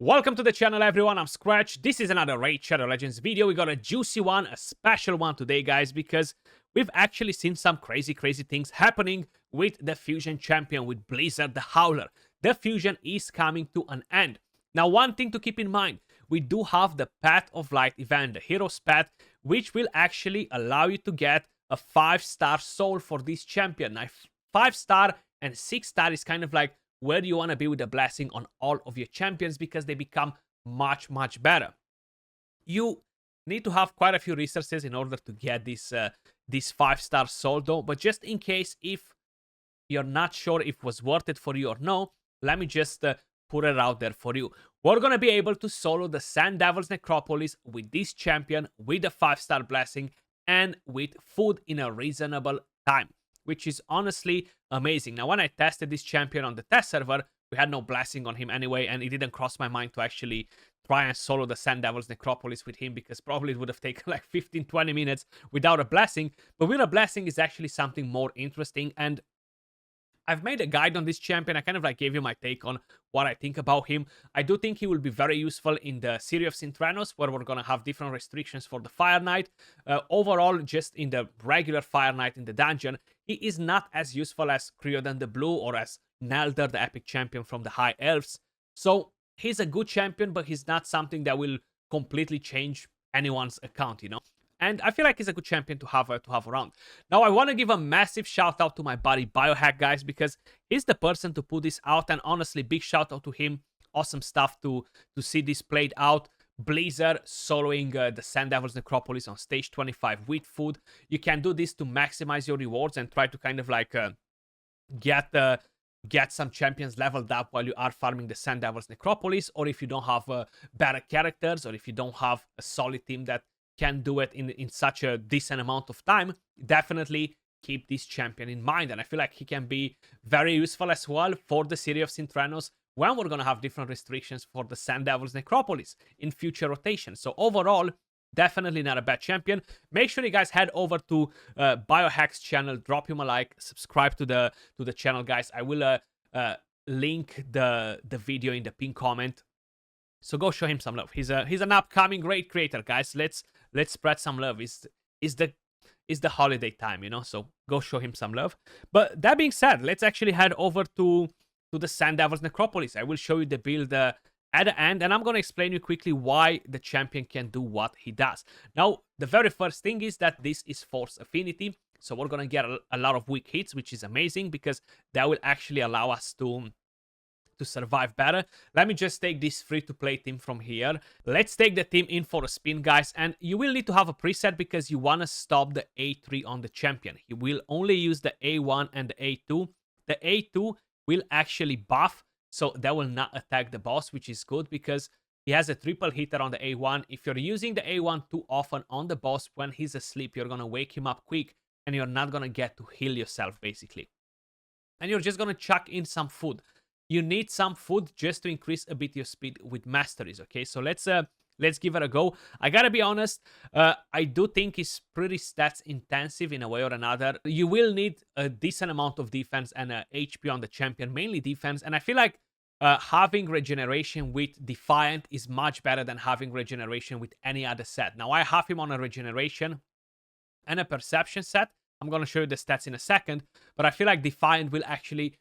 Welcome to the channel, everyone. I'm Skratch. This is another Raid Shadow Legends video. We got a juicy one, a special one today, guys, because we've actually seen some crazy things happening with the Fusion Champion, with Blizzar the Howler. The Fusion is coming to an end. Now, one thing to keep in mind, we do have the Path of Light event, the Hero's Path, which will actually allow you to get a 5-star soul for this champion. Now, 5-star and 6-star is kind of like where you want to be with the blessing on all of your champions because they become much better. You need to have quite a few resources in order to get this 5-star soul though, but just in case if you're not sure if it was worth it for you or no, let me just put it out there for you. We're going to be able to solo the Sand Devil's Necropolis with this champion, with a 5-star blessing, and with food in a reasonable time, which is honestly amazing. Now, when I tested this champion on the test server, we had no blessing on him anyway, and it didn't cross my mind to actually try and solo the Sand Devil's Necropolis with him, because probably it would have taken like 15-20 minutes without a blessing. But with a blessing is actually something more interesting, and I've made a guide on this champion. I kind of like gave you my take on what I think about him. I do think he will be very useful in the City of Sintranos, where we're going to have different restrictions for the Fire Knight. Overall, just in the regular Fire Knight in the dungeon, he is not as useful as Creodan the Blue or as Nelder, the epic champion from the High Elves. So he's a good champion, but he's not something that will completely change anyone's account, you know? And I feel like he's a good champion to have around. Now, I want to give a massive shout out to my buddy Biohack, guys, because he's the person to put this out. And honestly, big shout out to him. Awesome stuff to see this played out. Blizzar soloing the Sand Devil's Necropolis on stage 25 with food. You can do this to maximize your rewards and try to kind of like get some champions leveled up while you are farming the Sand Devil's Necropolis. Or if you don't have better characters, or if you don't have a solid team that can do it in such a decent amount of time, definitely keep this champion in mind. And I feel like he can be very useful as well for the City of Sintranos when we're going to have different restrictions for the Sand Devil's Necropolis in future rotations. So overall, definitely not a bad champion. Make sure you guys head over to Biohack's channel, drop him a like, subscribe to the channel, guys. I will link the video in the pinned comment. So go show him some love. He's an upcoming great creator, guys. Let's spread some love. It's the holiday time, you know. So go show him some love. But that being said, let's actually head over to the Sand Devil's Necropolis. I will show you the build at the end, and I'm gonna explain you quickly why the champion can do what he does. Now, the very first thing is that this is Force Affinity, so we're gonna get a lot of weak hits, which is amazing because that will actually allow us to survive better. Let me just take this free-to-play team from here. Let's take the team in for a spin, guys. And you will need to have a preset because you want to stop the A3 on the champion. He will only use the A1 and the A2. The A2 will actually buff, so that will not attack the boss, which is good because he has a triple hitter on the A1. If you're using the A1 too often on the boss when he's asleep, you're going to wake him up quick and you're not going to get to heal yourself, basically. And you're just going to chuck in some food. You need some food just to increase a bit your speed with Masteries, okay? So let's give it a go. I gotta be honest, I do think it's pretty stats intensive in a way or another. You will need a decent amount of defense and HP on the champion, mainly defense. And I feel like having regeneration with Defiant is much better than having regeneration with any other set. Now, I have him on a regeneration and a perception set. I'm gonna show you the stats in a second, but I feel like Defiant will actually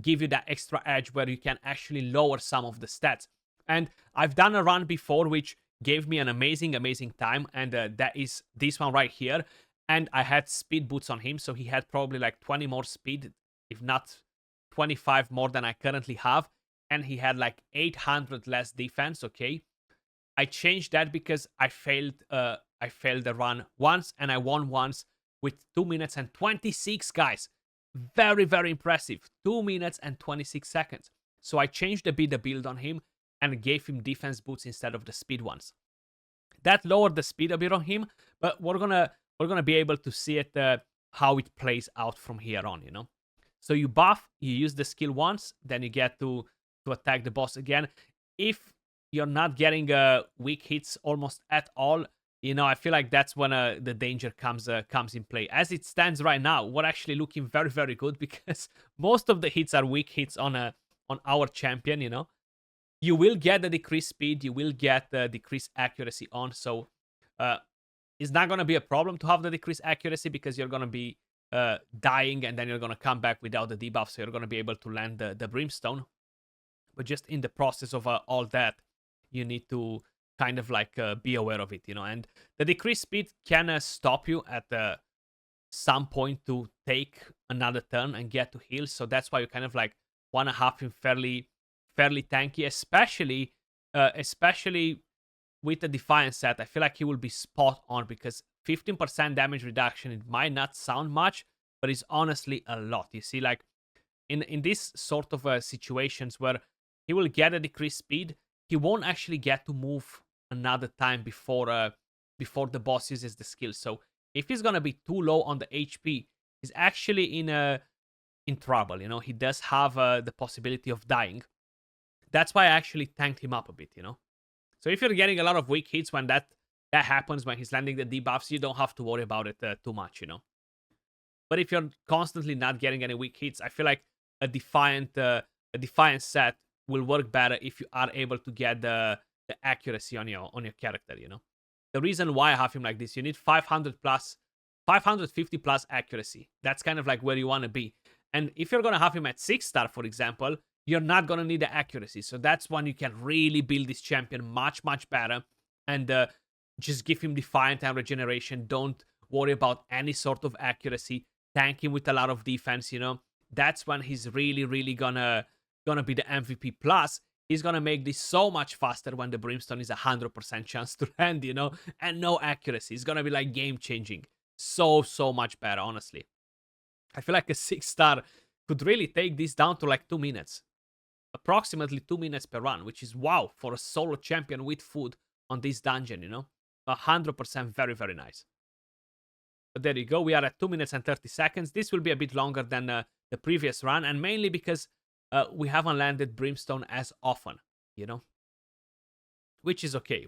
give you that extra edge where you can actually lower some of the stats. And I've done a run before which gave me an amazing time, and that is this one right here. And I had speed boots on him, so he had probably like 20 more speed, if not 25 more than I currently have, and he had like 800 less defense. Okay, I changed that because I failed the run once and I won once with 2 minutes and 26, guys. Very impressive. 2 minutes and 26 seconds. So I changed a bit the build on him and gave him defense boots instead of the speed ones. That lowered the speed a bit on him, but we're gonna be able to see it how it plays out from here on, you know. So you buff, you use the skill once, then you get to attack the boss again. If you're not getting weak hits almost at all, you know, I feel like that's when the danger comes in play. As it stands right now, we're actually looking very good because most of the hits are weak hits on our champion, you know. You will get the decreased speed, you will get the decreased accuracy on, so uh, it's not going to be a problem to have the decreased accuracy because you're going to be dying and then you're going to come back without the debuff, so you're going to be able to land the Brimstone. But just in the process of all that, you need to kind of like be aware of it, you know. And the decreased speed can stop you at some point to take another turn and get to heal, so that's why you kind of like want to have him fairly tanky, especially with the Defiance set. I feel like he will be spot on because 15% damage reduction, it might not sound much, but it's honestly a lot. You see, like in this sort of situations where he will get a decreased speed, he won't actually get to move another time before the boss uses the skill. So if he's gonna be too low on the HP, he's actually in trouble. You know, he does have the possibility of dying. That's why I actually tanked him up a bit. You know, so if you're getting a lot of weak hits when that happens, when he's landing the debuffs, you don't have to worry about it too much. You know, but if you're constantly not getting any weak hits, I feel like a defiant set will work better if you are able to get the accuracy on your character. You know, the reason why I have him like this, you need 550 plus accuracy. That's kind of like where you want to be. And if you're gonna have him at 6-star, for example, you're not gonna need the accuracy. So that's when you can really build this champion much better and just give him defiant and regeneration. Don't worry about any sort of accuracy. Tank him with a lot of defense. You know, that's when he's really gonna be the MVP. Plus, he's gonna make this so much faster when the Brimstone is 100% chance to land, you know, and no accuracy. It's gonna be like game changing. So much better, honestly. I feel like a 6-star could really take this down to like 2 minutes. Approximately 2 minutes per run, which is wow for a solo champion with food on this dungeon, you know. 100% very nice. But there you go. We are at 2 minutes and 30 seconds. This will be a bit longer than the previous run, and mainly because we haven't landed Brimstone as often, you know. Which is okay.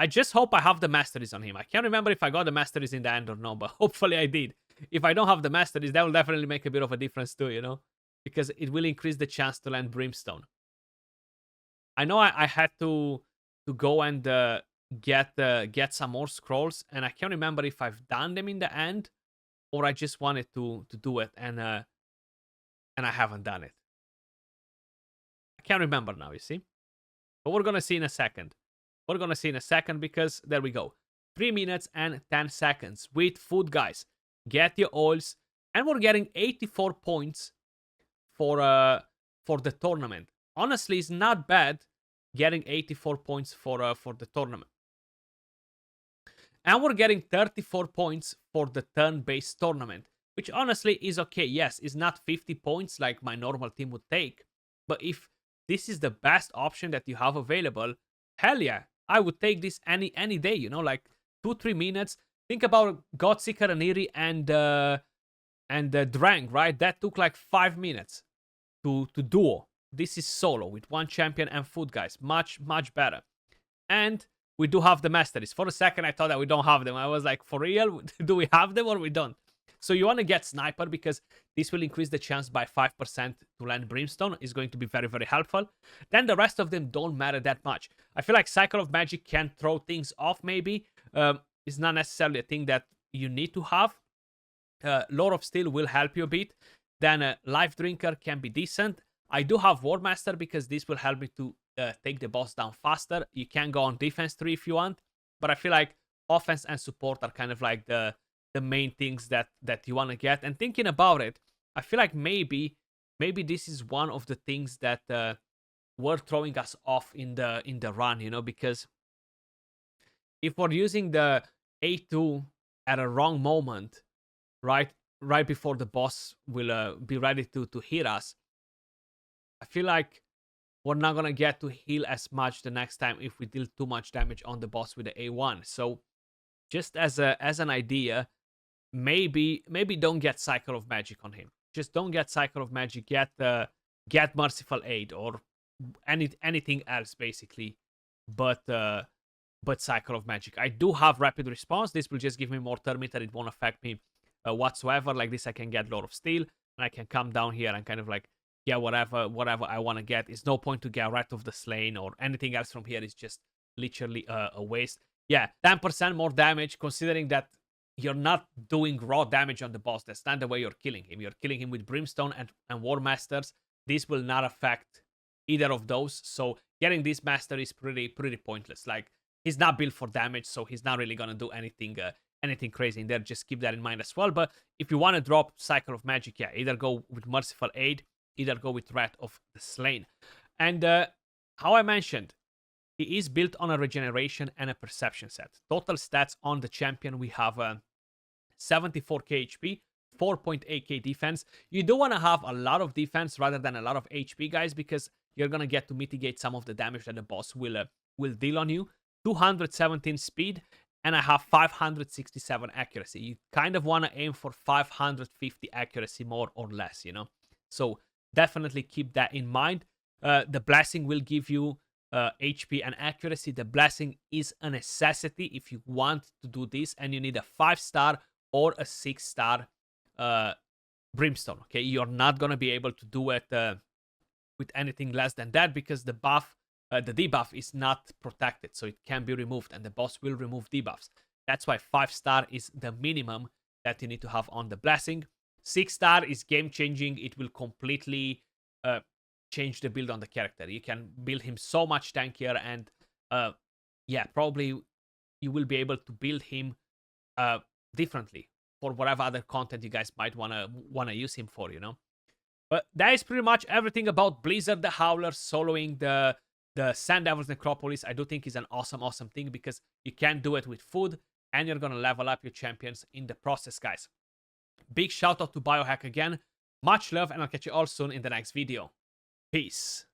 I just hope I have the Masteries on him. I can't remember if I got the Masteries in the end or no, but hopefully I did. If I don't have the Masteries, that will definitely make a bit of a difference too, you know? Because it will increase the chance to land Brimstone. I know I had to go and get some more scrolls, and I can't remember if I've done them in the end, or I just wanted to do it, and I haven't done it. I can't remember now, you see? But we're gonna see in a second. Because there we go. 3 minutes and 10 seconds with food, guys. Get your oils, and we're getting 84 points for the tournament. Honestly, it's not bad getting 84 points for the tournament. And we're getting 34 points for the turn-based tournament, which honestly is okay. Yes, it's not 50 points like my normal team would take, but if this is the best option that you have available, hell yeah, I would take this any day, you know, like 2-3 minutes. Think about Godseeker, Aniri, and Drang, right? That took like 5 minutes to duo. This is solo with one champion and food, guys. Much better. And we do have the Masteries. For a second, I thought that we don't have them. I was like, for real? Do we have them or we don't? So you want to get Sniper because this will increase the chance by 5% to land Brimstone. Is going to be very helpful. Then the rest of them don't matter that much. I feel like Cycle of Magic can throw things off maybe. It's not necessarily a thing that you need to have. Lore of Steel will help you a bit. Then Life Drinker can be decent. I do have War Master because this will help me to take the boss down faster. You can go on defense 3 if you want. But I feel like offense and support are kind of like the main things that you want to get. And thinking about it, I feel like maybe this is one of the things that were throwing us off in the run, you know, because if we're using the A2 at a wrong moment, right before the boss will be ready to hit us, I feel like we're not gonna get to heal as much the next time if we deal too much damage on the boss with the A1. So just as an idea, maybe don't get Cycle of Magic on him. Just don't get Cycle of Magic. Get Merciful Aid or anything else basically, but Cycle of Magic. I do have Rapid Response. This will just give me more turn meter. It won't affect me whatsoever. Like this, I can get Lord of Steel, and I can come down here and kind of like get whatever I want to get. It's no point to get Wrath of the Slain or anything else from here. It's just literally a waste. Yeah, 10% more damage, considering that you're not doing raw damage on the boss. That's not the way you're killing him. You're killing him with Brimstone and War Masters. This will not affect either of those. So getting this master is pretty pointless. Like, he's not built for damage, so he's not really gonna do anything crazy in there. Just keep that in mind as well. But if you want to drop Cycle of Magic, yeah, either go with Merciful Aid, either go with Wrath of the Slain. And how I mentioned, he is built on a regeneration and a perception set. Total stats on the champion, we have 74k HP, 4.8k defense. You do want to have a lot of defense rather than a lot of HP, guys, because you're going to get to mitigate some of the damage that the boss will deal on you. 217 speed, and I have 567 accuracy. You kind of want to aim for 550 accuracy, more or less, you know? So definitely keep that in mind. The blessing will give you HP and accuracy. The blessing is a necessity if you want to do this, and you need a 5-star or a 6-star Brimstone. Okay, you're not gonna be able to do it with anything less than that, because the buff, the debuff is not protected, so it can be removed, and the boss will remove debuffs. That's why 5-star is the minimum that you need to have on the blessing. 6-star is game changing. It will completely change the build on the character. You can build him so much tankier, and yeah, probably you will be able to build him differently for whatever other content you guys might wanna use him for, you know. But that is pretty much everything about Blizzard the Howler soloing the Sand Devil's Necropolis. I do think is an awesome thing, because you can do it with food, and you're gonna level up your champions in the process, guys. Big shout out to Biohack again. Much love, and I'll catch you all soon in the next video. Peace.